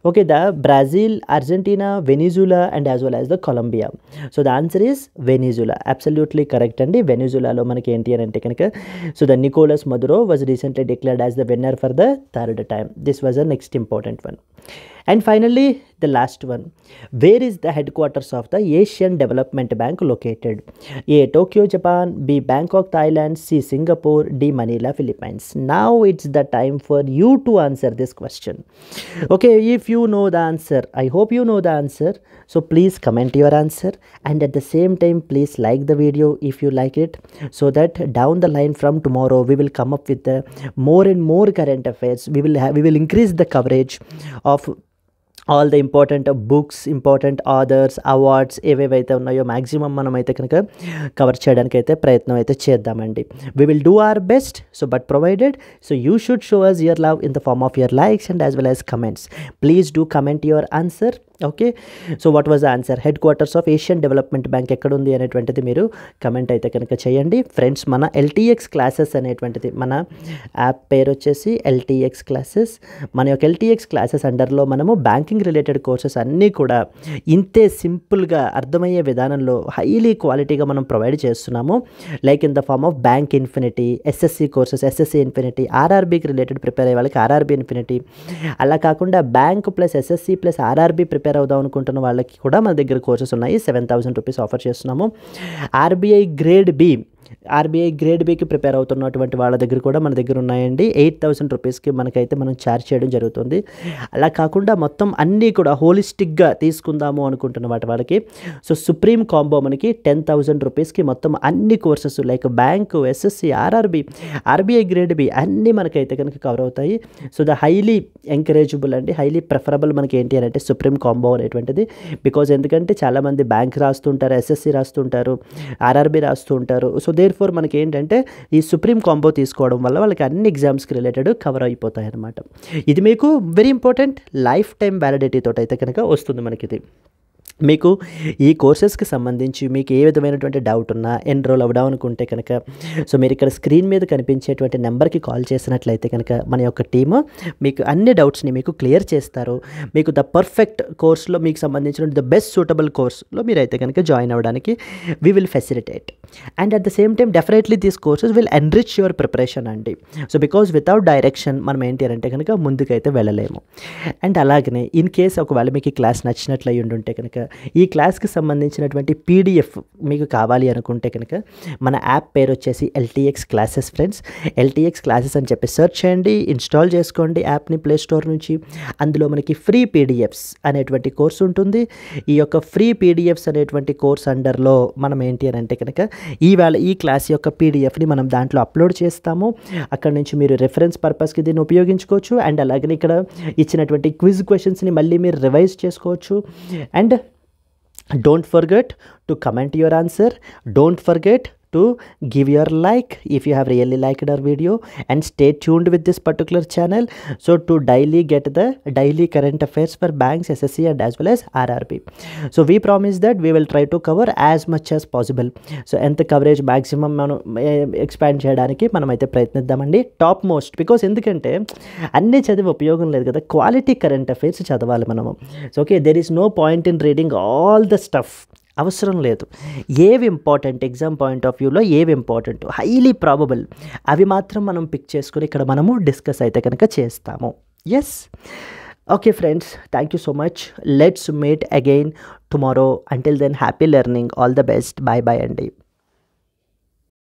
Okay, the Brazil, Argentina, Venezuela and as well as the Colombia. So the answer is Venezuela. Absolutely correct andi. Venezuela lo manaki enti ante kanaka, so the Nicolas Maduro was recently declared as the winner for the third time. This was the next important one. And finally, the last one, where is the headquarters of the Asian Development Bank located? A, Tokyo, Japan, B, Bangkok, Thailand, C, Singapore, D, Manila, Philippines. Now it's the time for you to answer this question. Okay, if you know the answer, I hope you know the answer, so please comment your answer, and at the same time please like the video if you like it, so that down the line from tomorrow we will come up with the more and more current affairs. We will increase the coverage of all the important books, important authors, awards ఏవేవైతే ఉన్నాయో మ్యాక్సిమం మనం అయితే కనుక కవర్ చేయడానికి అయితే ప్రయత్నం అయితే చేద్దామండి. We will do our best. So but provided, so you should show us your love in the form of your likes and as well as comments. Please do comment your answer. Okay, so what was the answer? Headquarters of Asian development bank ఎక్కడుంది అనేటువంటిది మీరు కమెంట్ అయితే కనుక చేయండి. ఫ్రెండ్స్, మన LTX క్లాసెస్ అనేటువంటిది మన యాప్ పేరు వచ్చేసి LTX క్లాసెస్. మన యొక్క LTX క్లాసెస్ అండర్లో మనము బ్యాంకింగ్ రిలేటెడ్ కోర్సెస్ అన్నీ కూడా ఇంతే సింపుల్గా అర్థమయ్యే విధానంలో హైలీ క్వాలిటీగా మనం ప్రొవైడ్ చేస్తున్నాము. Like in the form of bank infinity, SSC courses, SSC infinity, RRBకి రిలేటెడ్ ప్రిపేర్ అయ్యే వాళ్ళకి RRB ఇన్ఫినిటీ, అలా కాకుండా bank plus SSC plus RRB prepare అవుదాం అనుకుంటున్న వాళ్ళకి కూడా మన దగ్గర కోర్సెస్ ఉన్నాయి. 7,000 రూపీస్ ఆఫర్ చేస్తున్నాము. RBI గ్రేడ్ బికి ప్రిపేర్ అవుతున్నటువంటి వాళ్ళ దగ్గర కూడా మన దగ్గర ఉన్నాయండి. 8,000 రూపీస్కి మనకైతే మనం ఛార్జ్ చేయడం జరుగుతుంది. అలా కాకుండా మొత్తం అన్నీ కూడా హోలిస్టిక్గా తీసుకుందాము అనుకుంటున్న వాళ్ళకి సో సుప్రీం కాంబో మనకి 10,000 రూపీస్కి మొత్తం అన్ని courses like bank, SSC, RRB, RBI grade B అన్నీ మనకైతే కనుక కవర్ అవుతాయి. సో ద హైలీ ఎంకరేజబుల్ అండి, హైలీ ప్రిఫరబుల్ మనకి ఏంటి అని అంటే సుప్రీం కాంబో అనేటువంటిది. బికాజ్ ఎందుకంటే చాలామంది బ్యాంక్ రాస్తుంటారు, SSC రాస్తుంటారు, RRB రాస్తుంటారు. సో దేర్ ఫోర్ మనకి ఏంటంటే ఈ సుప్రీం కాంబో తీసుకోవడం వల్ల వాళ్ళకి అన్ని ఎగ్జామ్స్కి రిలేటెడ్ కవర్ అయిపోతాయి అన్నమాట. ఇది మీకు very important, life time validity తోటి అయితే కనుక వస్తుంది మనకి ఇది. మీకు ఈ కోర్సెస్కి సంబంధించి మీకు ఏ విధమైనటువంటి డౌట్ ఉన్నా ఎన్రోల్ అవుదాం అనుకుంటే కనుక సో మీరు ఇక్కడ స్క్రీన్ మీద కనిపించేటువంటి నెంబర్కి కాల్ చేసినట్లయితే కనుక మన యొక్క టీము మీకు అన్ని డౌట్స్ని మీకు క్లియర్ చేస్తారు. మీకు ద పర్ఫెక్ట్ కోర్స్లో మీకు సంబంధించిన ద బెస్ట్ సూటబుల్ కోర్స్లో మీరైతే కనుక జాయిన్ అవ్వడానికి we will facilitate. And at the same time definitely these courses will enrich your preparation అండి. సో బికాజ్ వితౌట్ డైరెక్షన్ మనం ఏంటి అంటే కనుక ముందుకైతే వెళ్ళలేము. అండ్ అలాగనే ఇన్ కేస్ ఒకవేళ మీకు ఈ క్లాస్ నచ్చినట్లు అయి ఉంటుంటే కనుక ఈ క్లాస్కి సంబంధించినటువంటి పీడిఎఫ్ మీకు కావాలి అనుకుంటే కనుక మన యాప్ పేరు వచ్చేసి LTX classes friends. LTX classes అని చెప్పి సెర్చ్ చేయండి, ఇన్స్టాల్ చేసుకోండి యాప్ని ప్లే స్టోర్ నుంచి. అందులో మనకి ఫ్రీ పీడిఎఫ్స్ అనేటువంటి కోర్స్ ఉంటుంది. ఈ యొక్క ఫ్రీ పీడిఎఫ్స్ అనేటువంటి కోర్స్ అండర్లో మనం ఏంటి అని అంటే కనుక ఈ క్లాస్ యొక్క పీడిఎఫ్ని మనం దాంట్లో అప్లోడ్ చేస్తాము. అక్కడ నుంచి మీరు రెఫరెన్స్ పర్పస్కి దీన్ని ఉపయోగించుకోవచ్చు. అండ్ అలాగే ఇక్కడ ఇచ్చినటువంటి క్విజ్ క్వశ్చన్స్ని మళ్ళీ మీరు రివైజ్ చేసుకోవచ్చు. And don't forget to comment your answer. Don't forget to give your like if you have really liked our video, and stay tuned with this particular channel so to daily get the daily current affairs for banks, SSC and as well as RRB. So we promise that we will try to cover as much as possible. So ఎంత కవరేజ్ మ్యాక్సిమం మనం ఎక్స్పాండ్ చేయడానికి మనం అయితే ప్రయత్నిద్దామండి. టాప్ మోస్ట్ బికాస్ ఎందుకంటే అన్నీ చదివి ఉపయోగం లేదు కదా, క్వాలిటీ కరెంట్ అఫైర్స్ చదవాలి మనము. So okay, there is no point in reading all the stuff. అవసరం లేదు. ఏవి ఇంపార్టెంట్ ఎగ్జామ్ పాయింట్ ఆఫ్ వ్యూలో ఏవి ఇంపార్టెంట్ హైలీ ప్రాబబుల్ అవి మాత్రం మనం పిక్ చేసుకుని ఇక్కడ మనము డిస్కస్ అయితే కనుక చేస్తాము. Yes, okay friends, thank you so much. Let's meet again tomorrow. Until then happy learning. All the best. Bye bye అండి.